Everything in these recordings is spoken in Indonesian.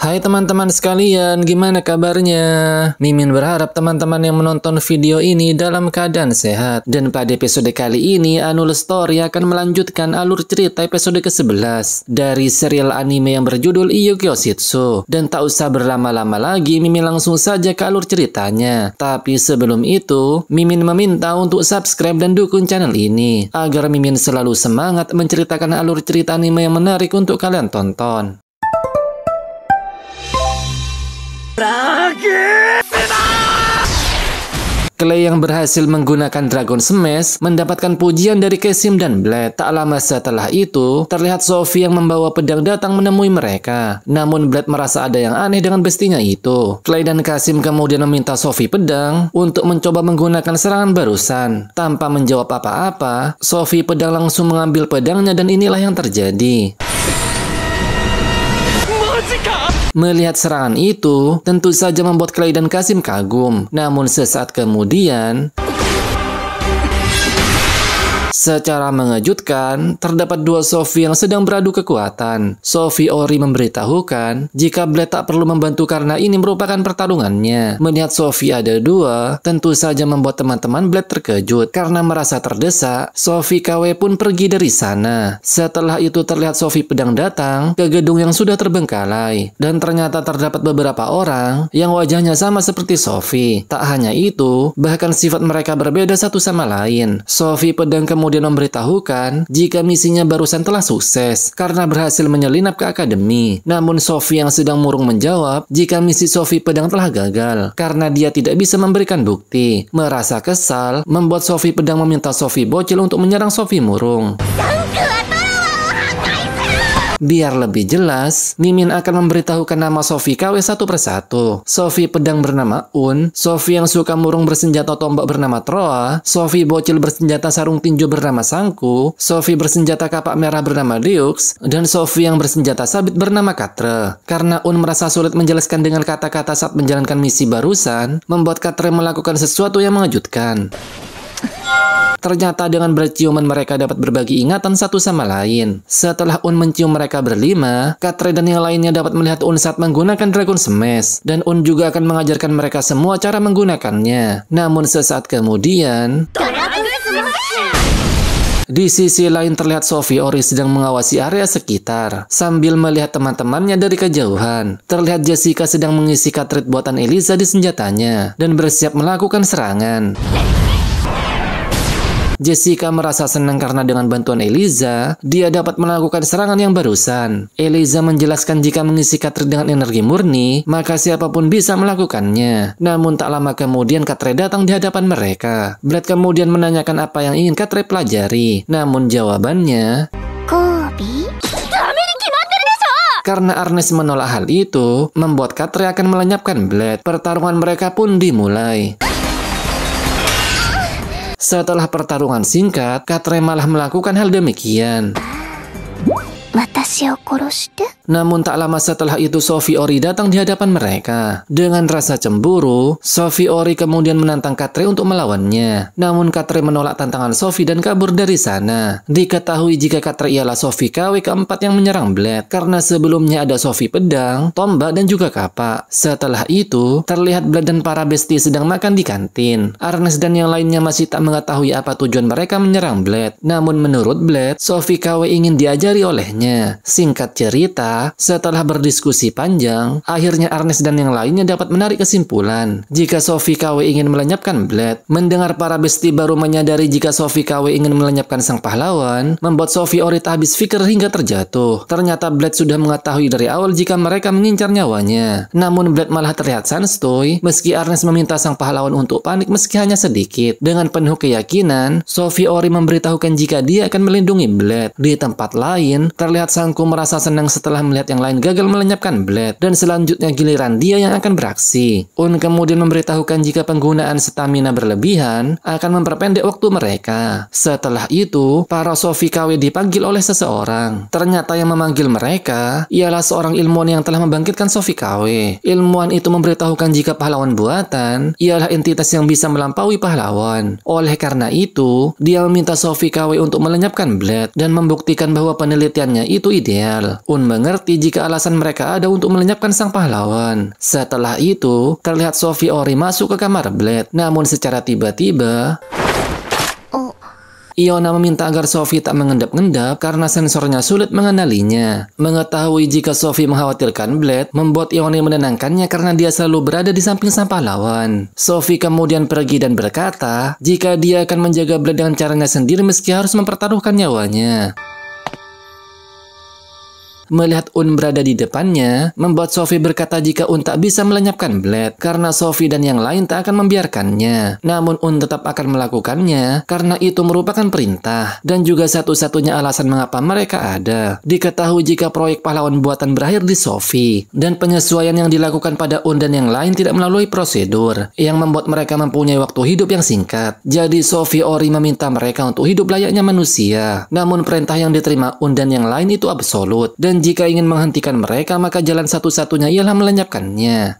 Hai teman-teman sekalian, gimana kabarnya? Mimin berharap teman-teman yang menonton video ini dalam keadaan sehat. Dan pada episode kali ini, Anul Story akan melanjutkan alur cerita episode ke-11 dari serial anime yang berjudul Iyuki Oshitsu. Dan tak usah berlama-lama lagi, Mimin langsung saja ke alur ceritanya. Tapi sebelum itu, Mimin meminta untuk subscribe dan dukung channel ini, agar Mimin selalu semangat menceritakan alur cerita anime yang menarik untuk kalian tonton. Clay yang berhasil menggunakan Dragon Smash mendapatkan pujian dari Kasim dan Blade. Tak lama setelah itu, terlihat Sophie yang membawa pedang datang menemui mereka. Namun Blade merasa ada yang aneh dengan bestinya itu. Clay dan Kasim kemudian meminta Sophie pedang untuk mencoba menggunakan serangan barusan. Tanpa menjawab apa-apa, Sophie pedang langsung mengambil pedangnya dan inilah yang terjadi. Melihat serangan itu, tentu saja membuat Clay dan Kasim kagum. Namun sesaat kemudian, secara mengejutkan, terdapat dua Sophie yang sedang beradu kekuatan. Sophie Ori memberitahukan jika Blade tak perlu membantu karena ini merupakan pertarungannya. Melihat Sophie ada dua, tentu saja membuat teman-teman Blade terkejut. Karena merasa terdesak, Sophie KW pun pergi dari sana. Setelah itu terlihat Sophie pedang datang ke gedung yang sudah terbengkalai. Dan ternyata terdapat beberapa orang yang wajahnya sama seperti Sophie. Tak hanya itu, bahkan sifat mereka berbeda satu sama lain. Sophie pedang kemudian memberitahukan jika misinya barusan telah sukses karena berhasil menyelinap ke akademi. Namun Sophie yang sedang murung menjawab jika misi Sophie pedang telah gagal karena dia tidak bisa memberikan bukti. Merasa kesal, membuat Sophie pedang meminta Sophie bocil untuk menyerang Sophie murung. Biar lebih jelas, Mimin akan memberitahukan nama Sophie KW satu persatu. Sophie pedang bernama Un, Sophie yang suka murung bersenjata tombak bernama Troa, Sophie bocil bersenjata sarung tinju bernama Sangku, Sophie bersenjata kapak merah bernama Deux, dan Sophie yang bersenjata sabit bernama Katre. Karena Un merasa sulit menjelaskan dengan kata-kata saat menjalankan misi barusan, membuat Katre melakukan sesuatu yang mengejutkan. Ternyata dengan berciuman mereka dapat berbagi ingatan satu sama lain. Setelah Un mencium mereka berlima, Katre dan yang lainnya dapat melihat Un saat menggunakan Dragon Smash. Dan Un juga akan mengajarkan mereka semua cara menggunakannya. Namun sesaat kemudian, di sisi lain terlihat Sophie Ori sedang mengawasi area sekitar sambil melihat teman-temannya dari kejauhan. Terlihat Jessica sedang mengisi cartridge buatan Eliza di senjatanya dan bersiap melakukan serangan. Jessica merasa senang karena dengan bantuan Eliza, dia dapat melakukan serangan yang barusan. Eliza menjelaskan jika mengisi Katre dengan energi murni, maka siapapun bisa melakukannya. Namun tak lama kemudian Katre datang di hadapan mereka. Blade kemudian menanyakan apa yang ingin Katre pelajari. Namun jawabannya, Kobi? Karena Ernest menolak hal itu, membuat Katre akan melenyapkan Blade. Pertarungan mereka pun dimulai. Setelah pertarungan singkat, Katre malah melakukan hal demikian. Namun tak lama setelah itu Sophie Ori datang di hadapan mereka. Dengan rasa cemburu, Sophie Ori kemudian menantang Katre untuk melawannya. Namun Katre menolak tantangan Sophie dan kabur dari sana. Diketahui jika Katre ialah Sophie KW keempat yang menyerang Blade, karena sebelumnya ada Sophie pedang, tombak, dan juga kapak. Setelah itu, terlihat Blade dan para bestie sedang makan di kantin. Ernest dan yang lainnya masih tak mengetahui apa tujuan mereka menyerang Blade. Namun menurut Blade, Sophie KW ingin diajari olehnya. Singkat cerita, setelah berdiskusi panjang, akhirnya Ernest dan yang lainnya dapat menarik kesimpulan jika Sophie KW ingin melenyapkan Blade. Mendengar para bestie baru menyadari jika Sophie KW ingin melenyapkan sang pahlawan, membuat Sophie Ori habis pikir hingga terjatuh. Ternyata Blade sudah mengetahui dari awal jika mereka mengincar nyawanya. Namun Blade malah terlihat santuy meski Ernest meminta sang pahlawan untuk panik meski hanya sedikit. Dengan penuh keyakinan, Sophie Ori memberitahukan jika dia akan melindungi Blade. Di tempat lain, terlihat Sangku merasa senang setelah melihat yang lain gagal melenyapkan Blade, dan selanjutnya giliran dia yang akan beraksi. Un kemudian memberitahukan jika penggunaan stamina berlebihan akan memperpendek waktu mereka. Setelah itu, para Sophie KW dipanggil oleh seseorang. Ternyata yang memanggil mereka ialah seorang ilmuwan yang telah membangkitkan Sophie KW. Ilmuwan itu memberitahukan jika pahlawan buatan ialah entitas yang bisa melampaui pahlawan. Oleh karena itu, dia meminta Sophie KW untuk melenyapkan Blade dan membuktikan bahwa penelitiannya itu selalu ideal. Un mengerti jika alasan mereka ada untuk melenyapkan sang pahlawan. Setelah itu, terlihat Sophie Ori masuk ke kamar Blade. Namun secara tiba-tiba, Iona meminta agar Sophie tak mengendap-endap karena sensornya sulit mengenalinya. Mengetahui jika Sophie mengkhawatirkan Blade, membuat Iona menenangkannya karena dia selalu berada di samping sang pahlawan. Sophie kemudian pergi dan berkata jika dia akan menjaga Blade dengan caranya sendiri meski harus mempertaruhkan nyawanya. Melihat Un berada di depannya, membuat Sophie berkata jika Un tak bisa melenyapkan Blade karena Sophie dan yang lain tak akan membiarkannya. Namun Un tetap akan melakukannya karena itu merupakan perintah dan juga satu-satunya alasan mengapa mereka ada. Diketahui jika proyek pahlawan buatan berakhir di Sophie dan penyesuaian yang dilakukan pada Un dan yang lain tidak melalui prosedur yang membuat mereka mempunyai waktu hidup yang singkat. Jadi Sophie Ori meminta mereka untuk hidup layaknya manusia. Namun perintah yang diterima Un dan yang lain itu absolut dan jika ingin menghentikan mereka, maka jalan satu-satunya ialah melenyapkannya.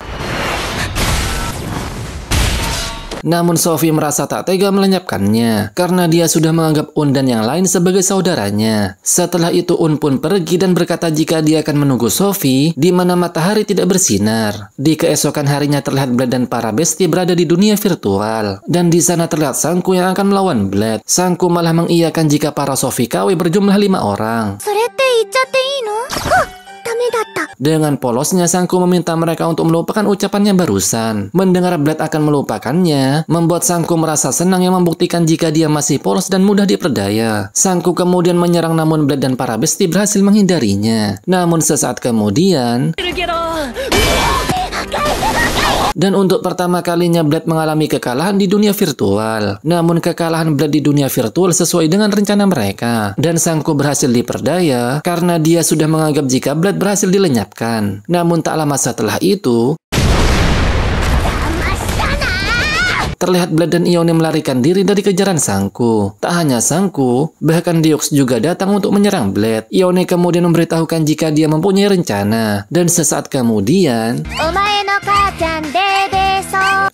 Namun Sophie merasa tak tega melenyapkannya, karena dia sudah menganggap Un dan yang lain sebagai saudaranya. Setelah itu Un pun pergi dan berkata jika dia akan menunggu Sophie, di mana matahari tidak bersinar. Di keesokan harinya terlihat Blade dan para besti berada di dunia virtual. Dan di sana terlihat Sangku yang akan melawan Blade. Sangku malah mengiyakan jika para Sophie KW berjumlah 5 orang. Dengan polosnya Sangku meminta mereka untuk melupakan ucapannya barusan. Mendengar Blade akan melupakannya, membuat Sangku merasa senang yang membuktikan jika dia masih polos dan mudah diperdaya. Sangku kemudian menyerang namun Blade dan para besti berhasil menghindarinya. Namun sesaat kemudian, dan untuk pertama kalinya Blade mengalami kekalahan di dunia virtual. Namun kekalahan Blade di dunia virtual sesuai dengan rencana mereka. Dan Sangku berhasil diperdaya karena dia sudah menganggap jika Blade berhasil dilenyapkan. Namun tak lama setelah itu, terlihat Blade dan Ione melarikan diri dari kejaran Sangku. Tak hanya Sangku, bahkan Deox juga datang untuk menyerang Blade. Ione kemudian memberitahukan jika dia mempunyai rencana. Dan sesaat kemudian,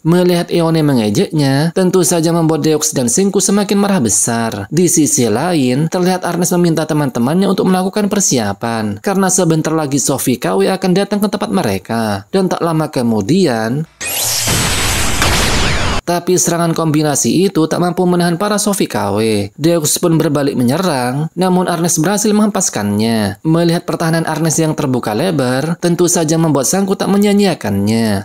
melihat Ione mengejeknya, tentu saja membuat Deox dan Sangku semakin marah besar. Di sisi lain, terlihat Arnes meminta teman-temannya untuk melakukan persiapan. Karena sebentar lagi Sophie KW akan datang ke tempat mereka. Dan tak lama kemudian, tapi serangan kombinasi itu tak mampu menahan para Sophie KW. Deox pun berbalik menyerang, namun Arnes berhasil menghempaskannya. Melihat pertahanan Arnes yang terbuka lebar, tentu saja membuat Sangku tak menyia-nyiakannya.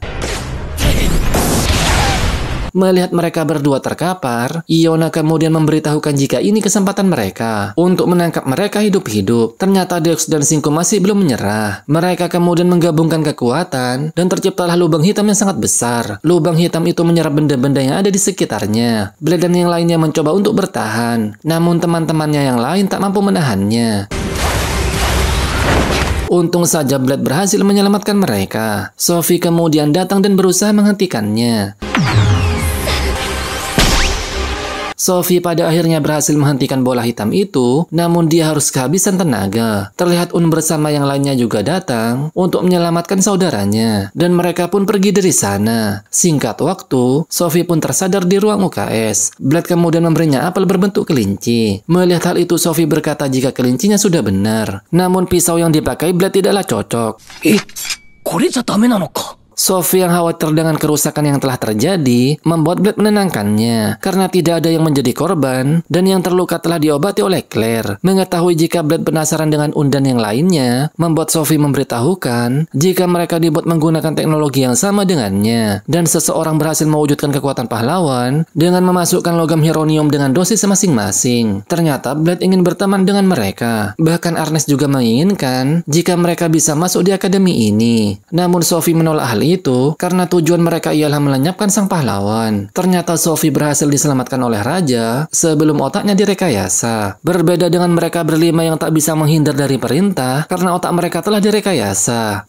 Melihat mereka berdua terkapar, Iona kemudian memberitahukan jika ini kesempatan mereka untuk menangkap mereka hidup-hidup. Ternyata Deox dan Sangku masih belum menyerah. Mereka kemudian menggabungkan kekuatan dan terciptalah lubang hitam yang sangat besar. Lubang hitam itu menyerap benda-benda yang ada di sekitarnya. Blade dan yang lainnya mencoba untuk bertahan, namun teman-temannya yang lain tak mampu menahannya. Untung saja Blade berhasil menyelamatkan mereka. Sophie kemudian datang dan berusaha menghentikannya. Sophie pada akhirnya berhasil menghentikan bola hitam itu, namun dia harus kehabisan tenaga. Terlihat Un bersama yang lainnya juga datang untuk menyelamatkan saudaranya, dan mereka pun pergi dari sana. Singkat waktu, Sophie pun tersadar di ruang UKS. Blade kemudian memberinya apel berbentuk kelinci. Melihat hal itu, Sophie berkata jika kelincinya sudah benar, namun pisau yang dipakai Blade tidaklah cocok. Sophie yang khawatir dengan kerusakan yang telah terjadi membuat Blade menenangkannya karena tidak ada yang menjadi korban dan yang terluka telah diobati oleh Claire. Mengetahui jika Blade penasaran dengan Un dan yang lainnya, membuat Sophie memberitahukan jika mereka dibuat menggunakan teknologi yang sama dengannya dan seseorang berhasil mewujudkan kekuatan pahlawan dengan memasukkan logam Heronium dengan dosis masing-masing. Ternyata Blade ingin berteman dengan mereka. Bahkan Arnes juga menginginkan jika mereka bisa masuk di akademi ini. Namun Sophie menolak hal itu karena tujuan mereka ialah melenyapkan sang pahlawan. Ternyata Sophie berhasil diselamatkan oleh raja sebelum otaknya direkayasa. Berbeda dengan mereka berlima yang tak bisa menghindar dari perintah karena otak mereka telah direkayasa.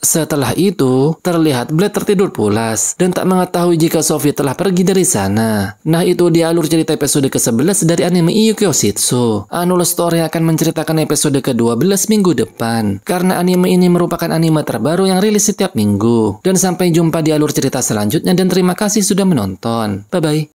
Setelah itu, terlihat Blade tertidur pulas dan tak mengetahui jika Sophie telah pergi dari sana. Nah, itu dia alur cerita episode ke-11 dari anime Iyuki Oshitsu. Annual Story akan menceritakan episode ke-12 minggu depan, karena anime ini merupakan anime terbaru yang rilis setiap minggu. Dan sampai jumpa di alur cerita selanjutnya dan terima kasih sudah menonton. Bye-bye.